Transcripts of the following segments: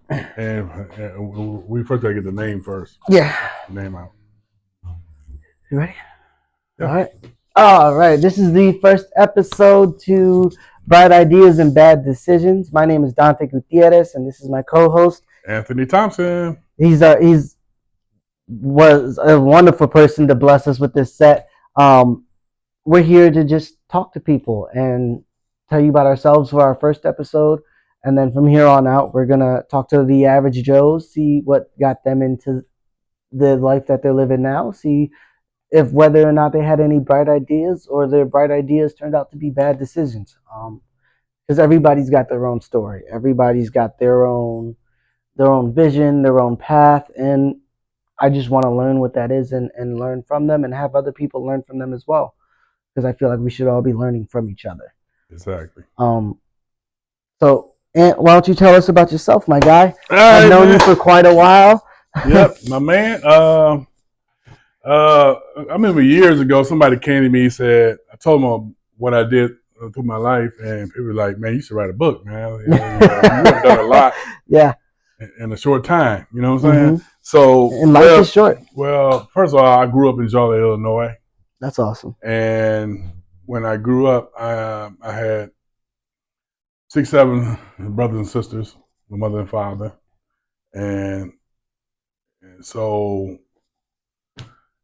And we first gotta get the name first. Yeah. Name out. You ready? All Yeah. right. All right. This is the first episode to Bright Ideas and Bad Decisions. My name is Dante Gutierrez, and this is my co-host. Anthony Thompson. He's was a wonderful person to bless us with this set. We're here to just talk to people and tell you about ourselves for our first episode. And then from here on out, we're going to talk to the average Joes, see what got them into the life that they're living now, see if whether or not they had any bright ideas or their bright ideas turned out to be bad decisions. Because everybody's got their own story. Everybody's got their own vision, their own path, and I just want to learn what that is and learn from them and have other people learn from them as well. Because I feel like we should all be learning from each other. Exactly. So, Ant, why don't you tell us about yourself, my guy? All I've right, known man. you for quite a while. Yep, my man. I remember years ago, somebody came to me and said, I told them what I did through my life, and people were like, "Man, you should write a book, man. You have done a lot Yeah. in a short time." You know what I'm saying? Mm-hmm. So, And life is short. Well, first of all, I grew up in Charlotte, Illinois, That's awesome. and when I grew up, I had 6, 7 brothers and sisters, my mother and father, and so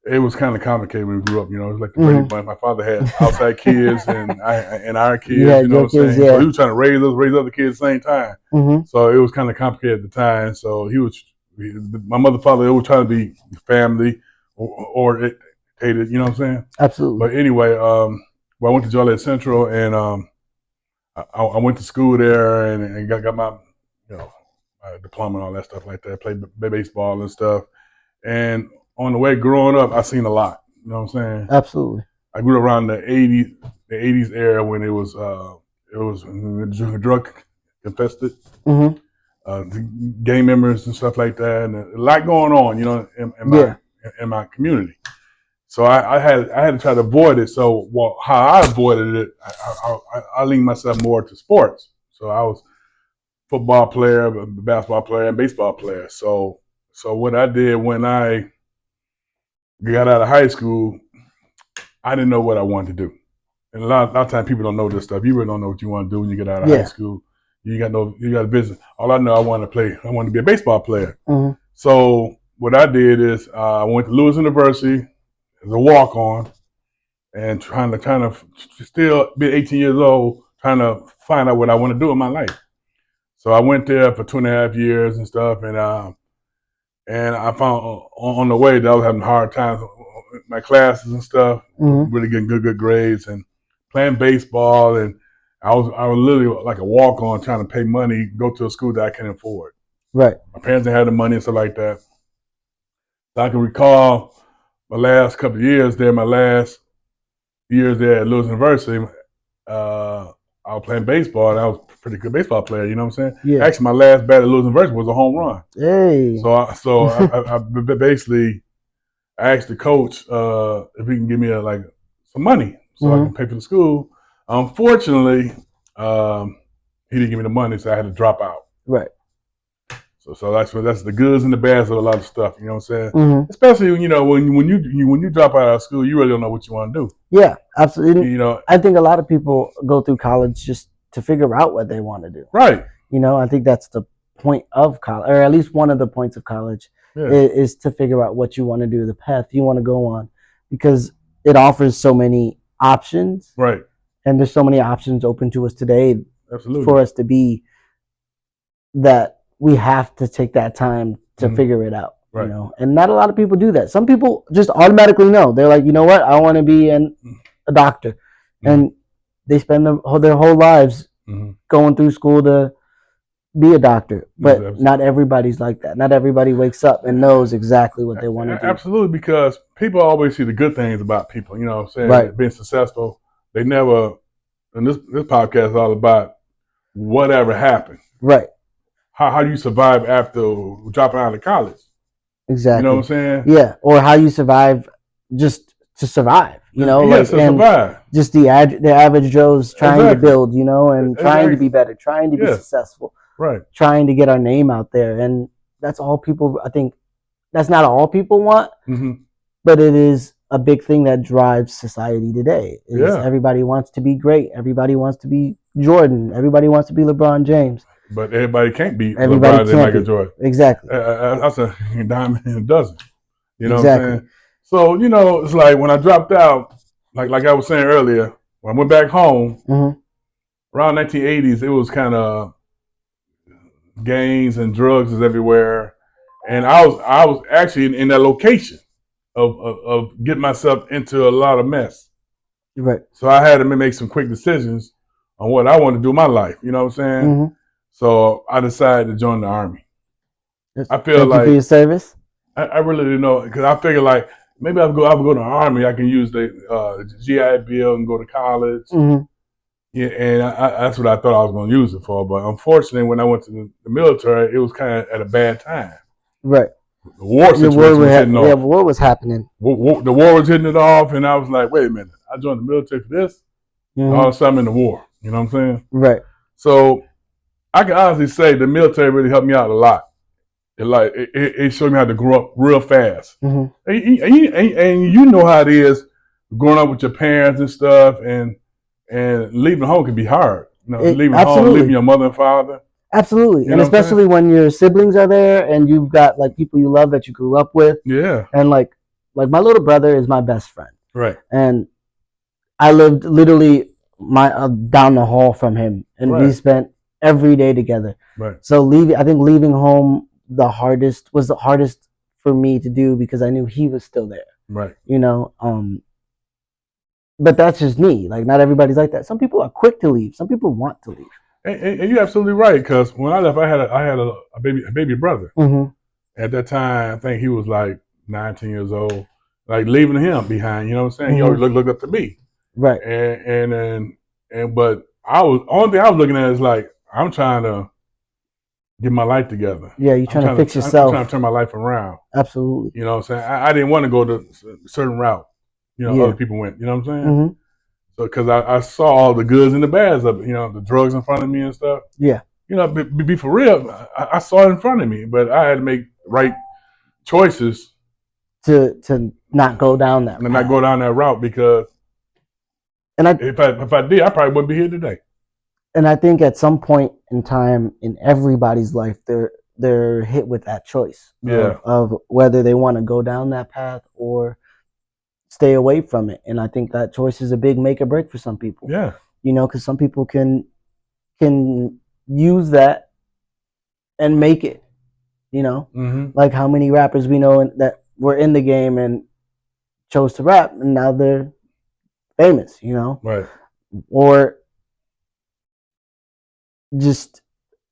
it was kind of complicated when we grew up. You know, it was like the Brady Bunch. My father had outside kids and our kids. Yeah, you know what I'm kids, saying? yeah. So he was trying to raise us, raise other kids at the same time. Mm-hmm. So it was kind of complicated at the time. So my mother, father, they were trying to be family or it hated. You know what I'm saying? Absolutely. But anyway, well, I went to Joliet Central and I went to school there and got my my diploma and all that stuff like that. Played baseball and stuff. And on the way growing up, I seen a lot. You know what I'm saying? Absolutely. I grew up around the '80s era when it was drug infested, Mm-hmm. gang members and stuff like that, and a lot going on. You know, in my community. So I had to try to avoid it. So how I avoided it, I leaned myself more to sports. So I was football player, basketball player, and baseball player. So what I did when I got out of high school, I didn't know what I wanted to do. And a lot of times people don't know this stuff. You really don't know what you want to do when you get out of high school. You got a business. All I know, I wanted to be a baseball player. Mm-hmm. So what I did is I went to Lewis University as a walk on, and trying to still be 18 years old, trying to find out what I want to do in my life. So I went there for 2.5 years and stuff, and I found on the way that I was having hard times with my classes and stuff, really getting good grades and playing baseball, and I was literally like a walk on trying to pay money, go to a school that I can't afford. Right. My parents didn't have the money and stuff like that. So I can recall my last couple of years there, my last years there at Lewis University, I was playing baseball, and I was a pretty good baseball player. You know what I'm saying? Yeah. Actually, my last bat at Lewis University was a home run. Hey. So I basically asked the coach if he can give me some money so I can pay for the school. Unfortunately, he didn't give me the money, so I had to drop out. Right. So that's the goods and the bads of a lot of stuff. You know what I'm saying? Mm-hmm. Especially when you drop out of school, you really don't know what you want to do. Yeah, absolutely. You know, I think a lot of people go through college just to figure out what they want to do. Right. You know, I think that's the point of college, or at least one of the points of college, is to figure out what you want to do, the path you want to go on, because it offers so many options. Right. And there's so many options open to us today. Absolutely. For us to be that we have to take that time to figure it out. Right. You know, and not a lot of people do that. Some people just automatically know. They're like, you know what, I want to be a doctor, and they spend their whole lives going through school to be a doctor. But not everybody's like that. Not everybody wakes up and knows exactly what they want to do. Absolutely, because people always see the good things about people. You know what I'm saying? Right. Being successful. They never. And this podcast is all about whatever happened. Right. How do you survive after dropping out of college? Exactly. You know what I'm saying? Yeah. Or how you survive just to survive. You know, to survive. Just the average Joe's trying to build, you know, and trying to be better, trying to be successful. Right. trying to get our name out there. And that's all people, I think, that's not all people want, Mm-hmm. but it is a big thing that drives society today. Is Yeah. everybody wants to be great. Everybody wants to be Jordan. Everybody wants to be LeBron James. But everybody can't be Everybody LeBron and can't Michael be. Jordan. Exactly. That's a diamond in a dozen. You know what I'm Exactly. saying? So, it's like when I dropped out, like I was saying earlier, when I went back home, Mm-hmm. around 1980s, it was kind of gangs and drugs is everywhere. And I was actually in that location of getting myself into a lot of mess. Right. So I had to make some quick decisions on what I want to do in my life. You know what I'm saying? Mm-hmm. So I decided to join the Army. I feel Thank you for like your service. I really didn't know, because I figured like maybe I'll go to the Army. I can use the GI Bill and go to college. Mm-hmm. Yeah, and that's what I thought I was going to use it for. But unfortunately, when I went to the military, it was kind of at a bad time. Right. The war situation was hitting off. Yeah, what was happening? The war was hitting it off, and I was like, wait a minute, I joined the military for this? Mm-hmm. All of a sudden I'm in the war. You know what I'm saying? Right. So I can honestly say the military really helped me out a lot. It showed me how to grow up real fast. Mm-hmm. And you know how it is growing up with your parents and stuff, and leaving home can be hard. Leaving home, leaving your mother and father. Absolutely. And especially when your siblings are there and you've got like people you love that you grew up with. Yeah. And like my little brother is my best friend. Right. And I lived literally down the hall from him, and we spent every day together. Right. So leaving home was the hardest for me to do, because I knew he was still there. Right. But that's just me. Like, not everybody's like that. Some people are quick to leave. Some people want to leave. And you're absolutely right, because when I left, I had a baby brother. Mm-hmm. At that time, I think he was like 19 years old. Like, leaving him behind, you know what I'm saying? Mm-hmm. He always looked up to me. Right. But only thing I was looking at is like, I'm trying to get my life together. Yeah, you're trying to fix yourself. I'm trying to turn my life around. Absolutely. You know what I'm saying? I didn't want to go to a certain route. Other people went. You know what I'm saying? Mm-hmm. So, because I saw all the goods and the bads of it. The drugs in front of me and stuff. Yeah. Be for real. I saw it in front of me, but I had to make right choices to not go down that. And not go down that route, because if I did, I probably wouldn't be here today. And I think at some point in time in everybody's life, they're hit with that choice of whether they want to go down that path or stay away from it. And I think that choice is a big make or break for some people. Yeah. Because some people can use that and make it. Mm-hmm. Like how many rappers we know that were in the game and chose to rap, and now they're famous. Right. Or just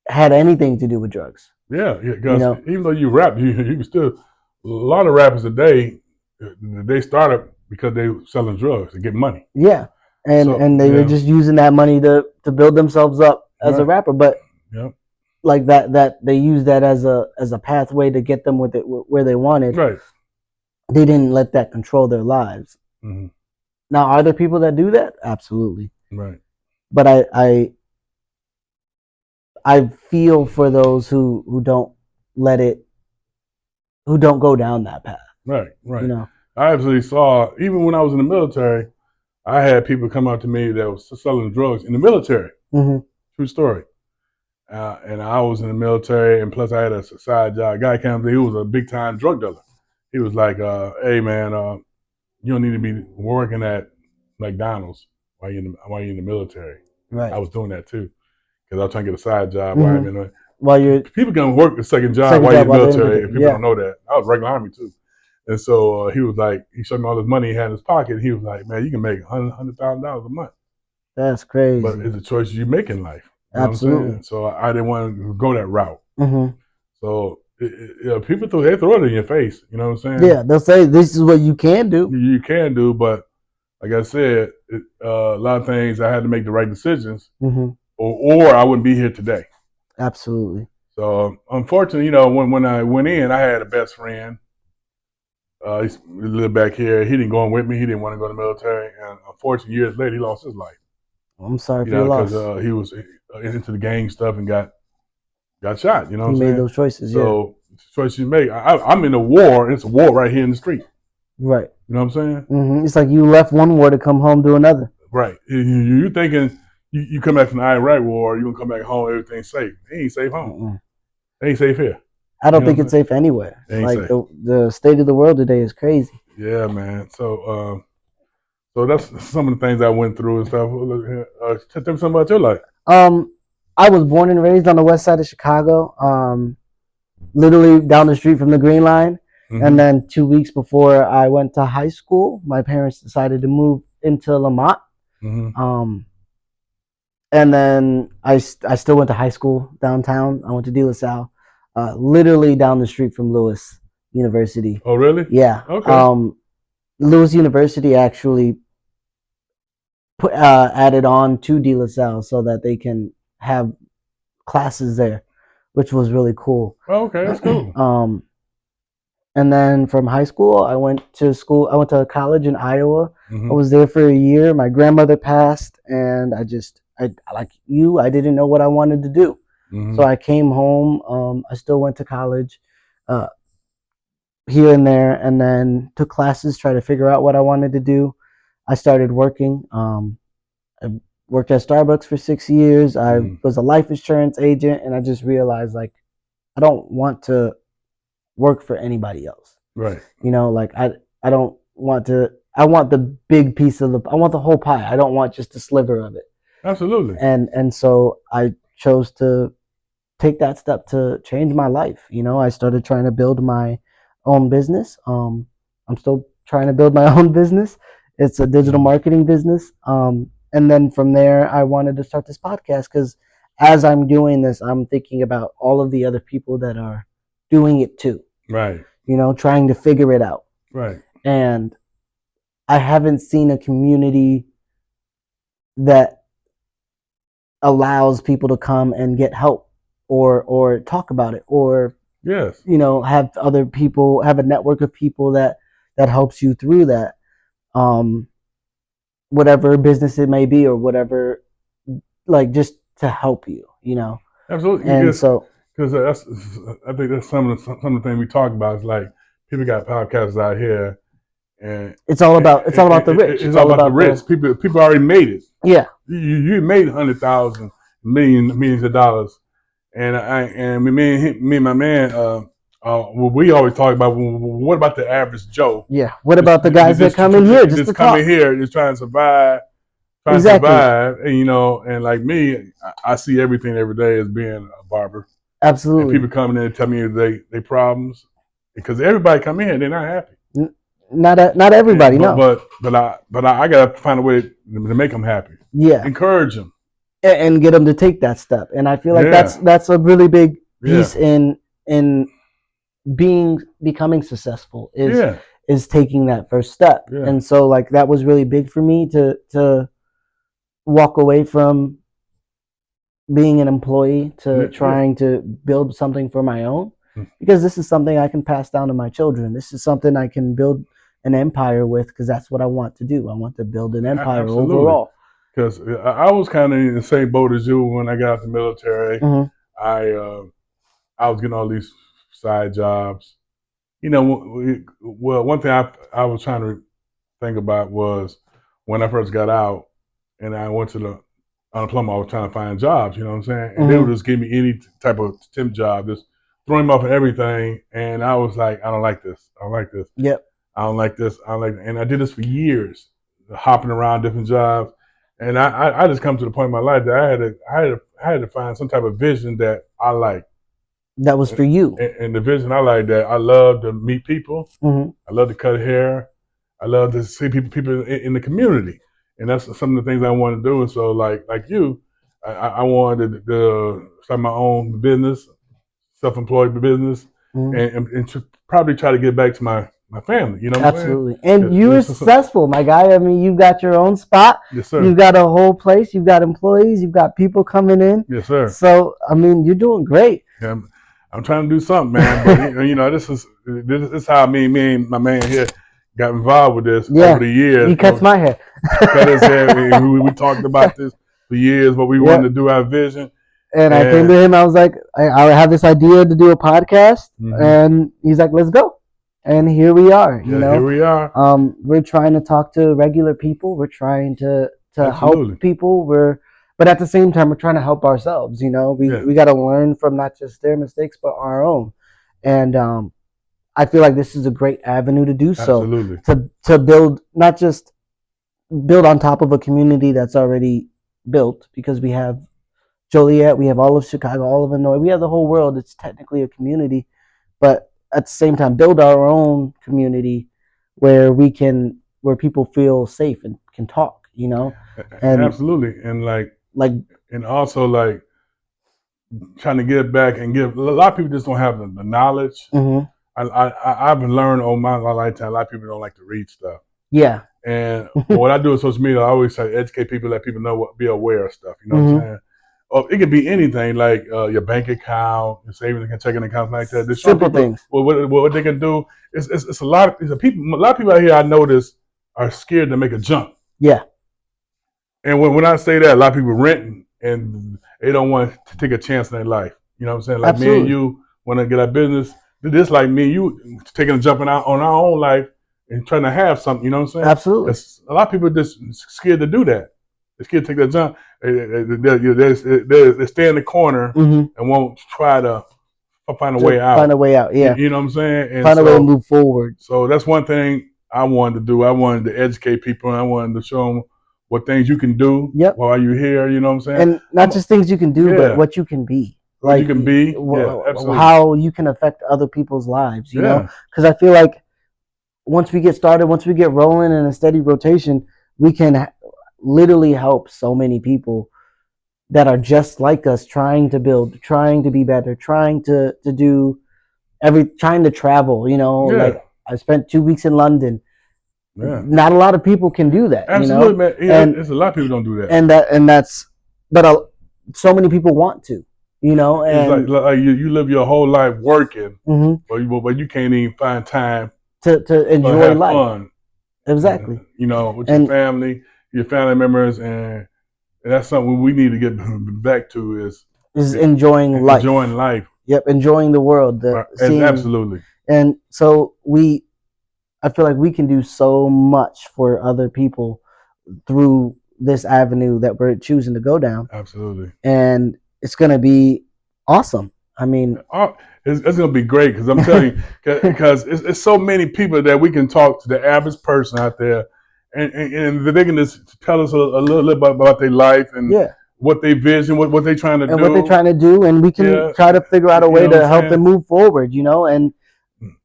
had anything to do with drugs. Yeah, because even though you rap, you can still. A lot of rappers today, they started because they were selling drugs to get money. Yeah, and they were just using that money to build themselves up as a rapper. But like that they used that as a pathway to get them with it where they wanted. Right. They didn't let that control their lives. Mm-hmm. Now, are there people that do that? Absolutely. Right. But I feel for those who don't who don't go down that path. Right. I absolutely saw, even when I was in the military, I had people come up to me that was selling drugs in the military. Mm-hmm. True story. And I was in the military, and plus I had a side job. A guy came up to me, he was a big time drug dealer. He was like, "Hey man, you don't need to be working at McDonald's while you're in the military." Right. I was doing that too, because I was trying to get a side job people can work a second job while you're in the military, and people don't know that. I was regular Army too. And so he was like, he showed me all this money he had in his pocket. He was like, "Man, you can make $100,000 a month." That's crazy. But it's a choice you make in life. Absolutely. So I didn't want to go that route. Mm-hmm. So people throw it in your face. You know what I'm saying? Yeah, they'll say this is what you can do. You can do, but like I said, a lot of things I had to make the right decisions, or I wouldn't be here today. Absolutely. So unfortunately, when I went in, I had a best friend. He lived back here. He didn't go in with me. He didn't want to go to the military, and unfortunately, years later, he lost his life. I'm sorry for your loss. Because he was into the gang stuff and got got shot. You know He what I'm made saying? those choices. Yeah. So choice you make. I'm in a war, and it's a war right here in the street. Right. You know what I'm saying? It's like you left one war to come home to another. Right. You thinking you come back from the Iraq War, you gonna come back home, everything's safe. It ain't safe home. Mm-mm. It ain't safe here. I don't You know think what I'm it's safe anywhere. It ain't Like safe. the state of the world today is crazy. Yeah, man. So that's some of the things I went through and stuff. Tell me something about your life. I was born and raised on the west side of Chicago. Literally down the street from the Green Line. Mm-hmm. And then 2 weeks before I went to high school, my parents decided to move into Lamont. Mm-hmm. And then I still went to high school downtown. I went to De La Salle, literally down the street from Lewis University. Oh, really? Yeah. Okay. Lewis University actually added on to De La Salle so that they can have classes there, which was really cool. Oh, okay, that's cool. And then from high school, I went to college in Iowa. Mm-hmm. I was there for a year. My grandmother passed, and I like you, I didn't know what I wanted to do. Mm-hmm. So I came home. I still went to college here and there, and then took classes, tried to figure out what I wanted to do. I started working. I worked at Starbucks for 6 years. I was a life insurance agent, and I just realized, like, I don't want to work for anybody else. Right. You know, like I don't want to. I want the big piece of I want the whole pie. I don't want just a sliver of it. Absolutely. And so I chose to take that step to change my life. You know, I started trying to build my own business. I'm still trying to build my own business. It's a digital marketing business. And then from there, I wanted to start this podcast because as I'm doing this, I'm thinking about all of the other people that are doing it too. Right. You know, trying to figure it out. Right. And I haven't seen a community that allows people to come and get help or talk about it or yes, you know, have other people, have a network of people that helps you through that. Whatever business it may be or whatever, like just to help you, you know. Absolutely. And so because I think that's some of the things we talk about is like people got podcasts out here, and it's all about the rich. It's all about the rich. People already made it. Yeah, you made 100,000 millions of dollars, and me and my man. We always talk about what about the average Joe? Yeah. What about the guys that come in here just to come in here, just trying to survive, and you know, and like me, I see everything every day as being a barber. Absolutely. And people coming in and tell me they problems because everybody come in, they're not happy. Not everybody, no. But I gotta find a way to make them happy. Yeah. Encourage them and get them to take that step. And I feel like that's a really big piece in becoming successful is taking that first step. Yeah. And so like that was really big for me to walk away from being an employee to trying to build something for my own, because this is something I can pass down to my children. This is something I can build an empire with, because that's what I want to do. I want to build an empire overall. Because I was kind of in the same boat as you when I got out the military. Mm-hmm. I was getting all these side jobs. You know, well, one thing I was trying to think about was when I first got out and I went to the unemployment, I was trying to find jobs, you know what I'm saying? And they would just give me any type of temp job, just throwing me off of everything. And I was like, I don't like this. I don't like this. Yep. I don't like this. I don't like this. And I did this for years, hopping around different jobs. And I just come to the point in my life that I had to find some type of vision that I like. That was for you. And the vision I like that I love to meet people. Mm-hmm. I love to cut hair. I love to see people in the community. And that's some of the things I want to do. And so like you, I wanted to start my own business, self-employed business, and to probably try to get back to my family, you know what Absolutely. I'm saying? And you were successful, my guy. I mean, you've got your own spot. Yes, sir. You've got a whole place. You've got employees. You've got people coming in. Yes, sir. So, I mean, you're doing great. Yeah, I'm trying to do something, man. But, you know, this is how me and my man here got involved with this over the years. He cuts my hair. Cut his hair. We talked about this for years, but we wanted to do our vision. And I came to him. I was like, I have this idea to do a podcast, Mhm. and he's like, let's go. And here we are. You know, here we are. we're trying to talk to regular people. We're trying to Absolutely. help people. But at the same time, we're trying to help ourselves. You know, we got to learn from not just their mistakes, but our own. And I feel like this is a great avenue to do so. Absolutely. To build, not just build on top of a community that's already built, because we have Joliet, we have all of Chicago, all of Illinois, we have the whole world. It's technically a community, but at the same time, build our own community where people feel safe and can talk. You know, and absolutely, and like, and also like trying to give back and give. A lot of people just don't have the knowledge. Mm-hmm. I've lerned on my lifetime. A lot of people don't like to read stuff. Yeah. And what I do with social media, I always try to educate people, let people know be aware of stuff. You know what I'm saying? Oh, it could be anything like your bank account, your savings and checking accounts like that. There's simple things. What they can do. It's a lot of people. A lot of people out here I notice are scared to make a jump. Yeah. And when I say that, a lot of people renting and they don't want to take a chance in their life. You know what I'm saying? Like Absolutely. me and you want to get our business. This like me and you taking a jump on our own life and trying to have something. You know what I'm saying? Absolutely. A lot of people are just scared to do that. They're scared to take that jump. They stay in the corner and won't try to find a way out. Find a way out, yeah. You know what I'm saying? And find a way to move forward. So that's one thing I wanted to do. I wanted to educate people. I wanted to show them what things you can do while you're here. You know what I'm saying? And not just things you can do, but what you can be. Like you can be, how you can affect other people's lives. You know, because I feel like once we get started, once we get rolling in a steady rotation, we can literally help so many people that are just like us, trying to build, trying to be better, trying to trying to travel. You know, like I spent 2 weeks in London. Yeah. Not a lot of people can do that. Absolutely, man. Yeah, there's a lot of people don't do that. So many people want to. You know, and it's like you live your whole life working, but you can't even find time to enjoy life. Fun. Exactly. You know, with your family members, and that's something we need to get back to is enjoying life. Enjoying life. Yep, enjoying the world. Absolutely. And so I feel like we can do so much for other people through this avenue that we're choosing to go down. Absolutely. And it's going to be awesome. I mean, it's going to be great because I'm telling you, because it's so many people that we can talk to the average person out there, and they can just tell us a little bit about their life and what they vision, what they're trying to do. And what they're trying to do, and we can try to figure out a way to help them move forward, you know, and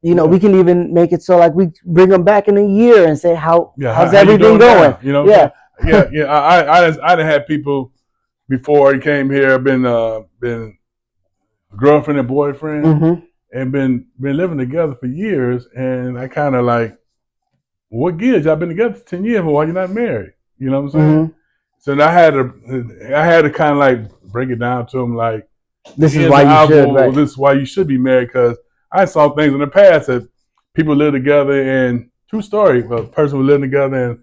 you know, we can even make it so like we bring them back in a year and say how's everything going? You know, I done had people before he came here, been girlfriend and boyfriend, and been living together for years, and I kind of like, what gives? Y'all been together for 10 years, but why you not married? You know what I'm saying? So I had to kind of like break it down to him, like, this is why you should. Right? This is why you should be married, because I saw things in the past that people live together, and true story, a person was living together,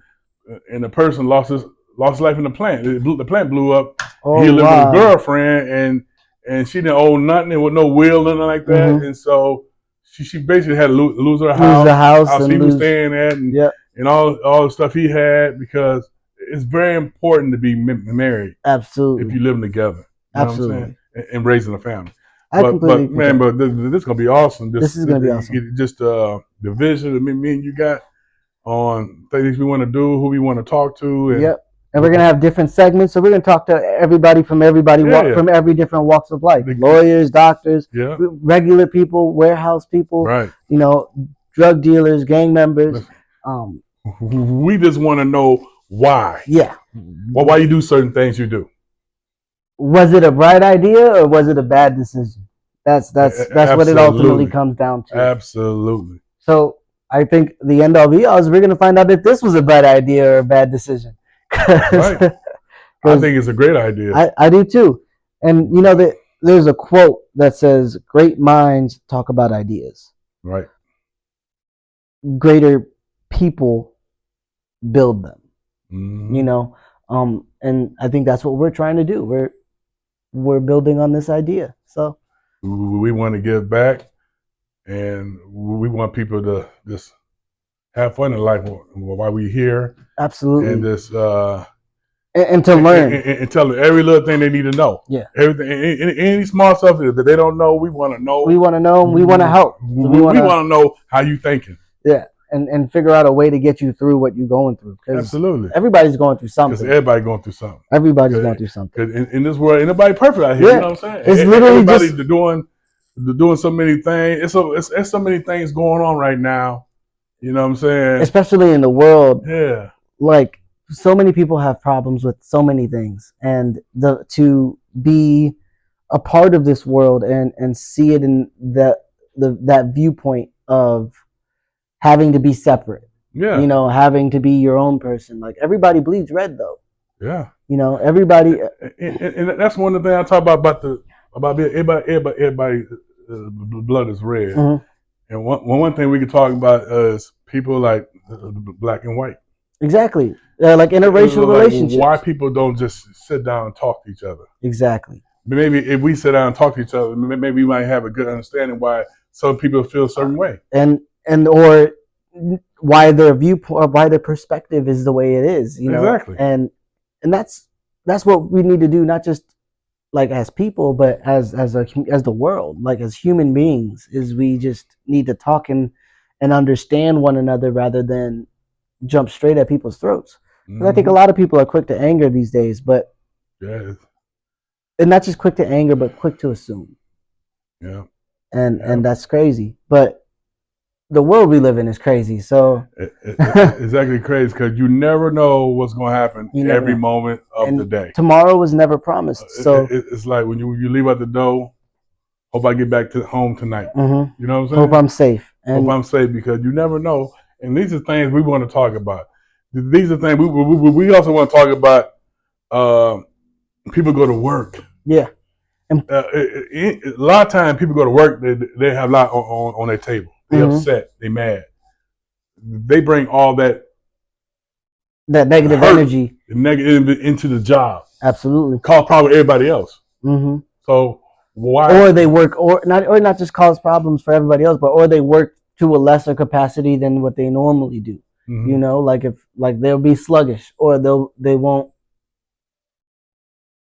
and the person lost his life in the plant. The plant blew up. He lived with a girlfriend, and she didn't own nothing. There was no will, nothing like that. And so she basically had to lose her house he was staying at, and all the stuff he had, because it's very important to be married. Absolutely. If you're living together. You know what I'm saying? And raising a family. But this is gonna be awesome. This is gonna be awesome. Just the vision that me and you got on things we want to do, who we want to talk to, and and we're gonna have different segments. So we're gonna talk to everybody from from every different walks of life: lawyers, doctors, regular people, warehouse people, you know, drug dealers, gang members. We just want to know why. Why you do certain things you do. Was it a bright idea or was it a bad decision? That's what it ultimately comes down to. Absolutely. So I think the end all be all is we're gonna find out if this was a bad idea or a bad decision. Right. I think it's a great idea. I do too. And you know that there's a quote that says, "Great minds talk about ideas. Right. Greater people build them." You know, and I think that's what we're trying to do. we're building on this idea. So we want to give back, and we want people to just have fun in life while we're here, absolutely, and just and to learn. and tell them every little thing they need to know. Yeah. Everything, any small stuff that they don't know, we want to know. We want to know. We want to help. We want to know how you thinking. Yeah, and figure out a way to get you through what you're going through. Absolutely. Everybody's going through something. Because everybody going through something. Everybody's going through something. Because in this world, ain't nobody perfect out here. Yeah. You know what I'm saying? It's literally everybody's just doing so many things. It's so many things going on right now. You know what I'm saying? Especially in the world. Yeah. Like, so many people have problems with so many things, and to be a part of this world and see it in that viewpoint of having to be separate. Yeah. You know, having to be your own person. Like, everybody bleeds red, though. Yeah. You know, everybody. And that's one of the things I talk about everybody blood is red. Mm-hmm. And one thing we can talk about is people like black and white. Exactly. Like interracial relationships. Why people don't just sit down and talk to each other. Exactly. Maybe if we sit down and talk to each other, maybe we might have a good understanding why some people feel a certain way. And or why their viewpoint, why their perspective is the way it is. You know? Exactly. And that's what we need to do, not just like as people, but as the world, like as human beings, is we just need to talk and understand one another rather than jump straight at people's throats. Mm-hmm. I think a lot of people are quick to anger these days, but and not just quick to anger, but quick to assume. Yeah. And that's crazy. But the world we live in is crazy. So it's exactly crazy because you never know what's going to happen every moment of the day. Tomorrow was never promised. So it's like when you leave out the door, hope I get back to home tonight. Mm-hmm. You know what I'm saying? Hope I'm safe. Hope I'm safe, because you never know. And these are things we want to talk about. These are things we also want to talk about. People go to work. Yeah. A lot of times people go to work, they have a lot on their table. They upset, they mad. They bring all that negative energy, into the job. Absolutely. Cause probably everybody else. Mm-hmm. So why? Or they work, or not just cause problems for everybody else, but they work to a lesser capacity than what they normally do. Mm-hmm. You know, like they'll be sluggish, or they won't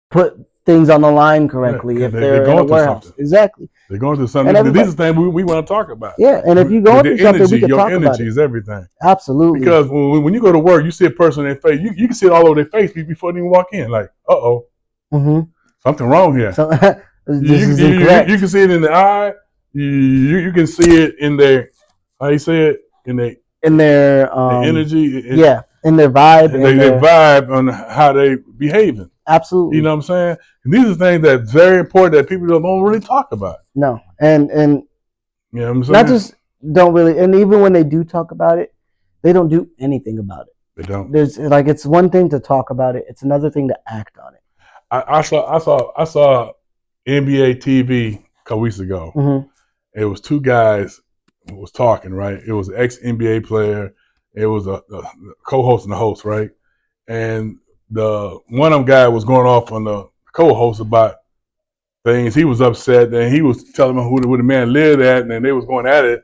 put things on the line correctly if they're in a warehouse. Something. Exactly. They're going through something. These are things we want to talk about. Yeah, and if you go through something, we can talk about it. Your energy is everything. Absolutely. Because when you go to work, you see a person in their face. You can see it all over their face before they even walk in. Like, something wrong here. You can see it in the eye. You can see it in their, how you say it, in their energy. In their vibe. Their vibe on how they behaving. Absolutely. You know what I'm saying? And these are things that's very important that people don't really talk about. No. And you know what I'm saying? Not just don't really, and even when they do talk about it, they don't do anything about it. They don't. There's it's one thing to talk about it, it's another thing to act on it. I saw NBA TV a couple weeks ago. Mm-hmm. It was two guys who was talking, right? It was an ex-NBA player. It was a co-host and a host, right? And the one of them guy was going off on the co-host about things. He was upset, and he was telling them who the man lived at, and then they was going at it.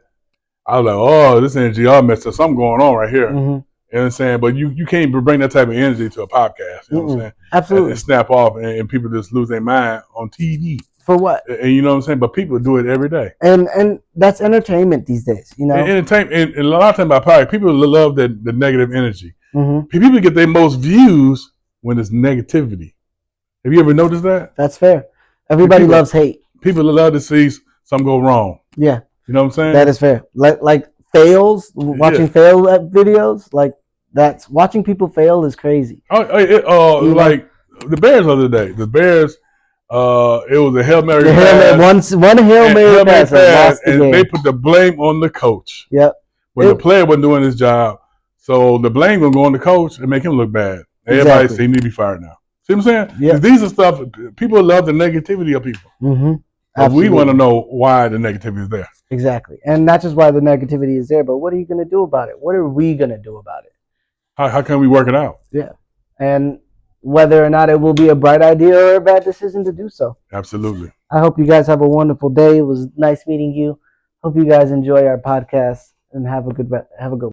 I was like, oh, this energy all messed up. Something going on right here. Mm-hmm. You know what I'm saying? But you can't bring that type of energy to a podcast. You know what I'm saying? Absolutely. And snap off, and people just lose their mind on TV. For what? And you know what I'm saying? But people do it every day. And that's entertainment these days, you know? And entertainment, and a lot of times by podcast, people love the negative energy. Mm-hmm. People get their most views when it's negativity. Have you ever noticed that? That's fair. Everybody loves hate. People love to see something go wrong. Yeah. You know what I'm saying? That is fair. Like fails, watching fail videos, like that's watching people fail is crazy. Like the Bears the other day. The Bears, it was a Hail Mary pass. One Hail Mary pass, and they put the blame on the coach. Yep. When the player wasn't doing his job, so the blame gonna go on the coach and make him look bad. Everybody say he need to be fired now. See what I'm saying? Yeah. These are stuff people love the negativity of people. Mm-hmm. But we want to know why the negativity is there. Exactly, and not just why the negativity is there, but what are you going to do about it? What are we going to do about it? How can we work it out? Yeah, and whether or not it will be a bright idea or a bad decision to do so. Absolutely. I hope you guys have a wonderful day. It was nice meeting you. Hope you guys enjoy our podcast and have a good